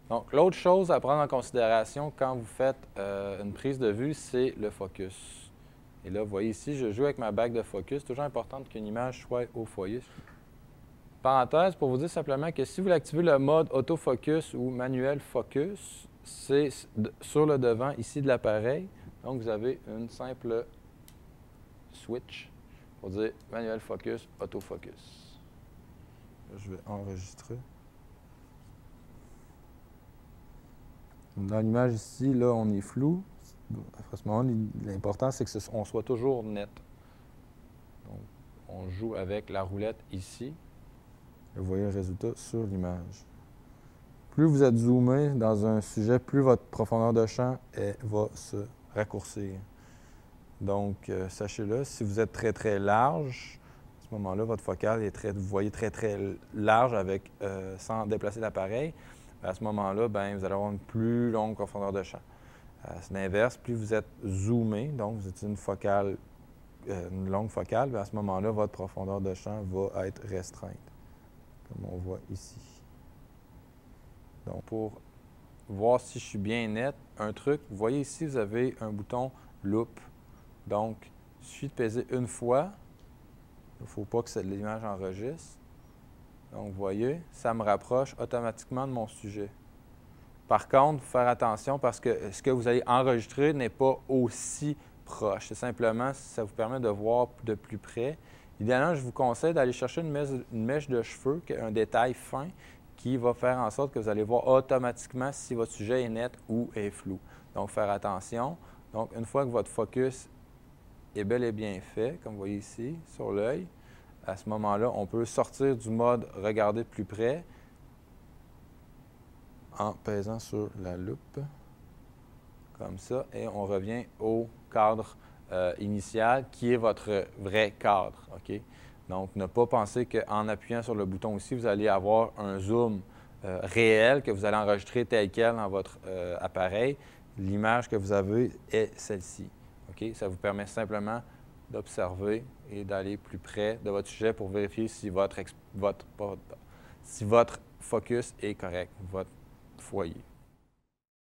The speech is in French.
Donc, l'autre chose à prendre en considération quand vous faites une prise de vue, c'est le focus. Et là, vous voyez ici, je joue avec ma bague de focus. C'est toujours important qu'une image soit au foyer. Parenthèse pour vous dire simplement que si vous activez le mode autofocus ou manuel focus, c'est sur le devant ici de l'appareil. Donc, vous avez une simple switch pour dire manuel focus, autofocus. Là, je vais enregistrer. Dans l'image ici, là, on est flou. À ce moment, l'important, c'est qu'on soit toujours net. Donc, on joue avec la roulette ici. Vous voyez le résultat sur l'image. Plus vous êtes zoomé dans un sujet, plus votre profondeur de champ va se raccourcir. Donc, sachez-le, si vous êtes très, très large, à ce moment-là, votre focale est vous voyez très, très large sans déplacer l'appareil. À ce moment-là, vous allez avoir une plus longue profondeur de champ. C'est l'inverse, plus vous êtes zoomé, donc vous êtes une longue focale, à ce moment-là, votre profondeur de champ va être restreinte, comme on voit ici. Donc, pour voir si je suis bien net, un truc, vous voyez ici, vous avez un bouton Loop. Donc, il suffit de peser une fois. Il ne faut pas que l'image enregistre. Donc, vous voyez, ça me rapproche automatiquement de mon sujet. Par contre, il faut faire attention parce que ce que vous allez enregistrer n'est pas aussi proche. C'est simplement, ça vous permet de voir de plus près. Idéalement, je vous conseille d'aller chercher une mèche de cheveux, un détail fin, qui va faire en sorte que vous allez voir automatiquement si votre sujet est net ou est flou. Donc, faire attention. Donc, une fois que votre focus est bel et bien fait, comme vous voyez ici, sur l'œil, à ce moment-là, on peut sortir du mode « Regarder de plus près » en pesant sur la loupe, comme ça, et on revient au cadre initial, qui est votre vrai cadre. OK? Donc, ne pas penser qu'en appuyant sur le bouton ici, vous allez avoir un zoom réel que vous allez enregistrer tel quel dans votre appareil. L'image que vous avez est celle-ci. OK? Ça vous permet simplement d'observer et d'aller plus près de votre sujet pour vérifier si votre focus est correct, votre foyer.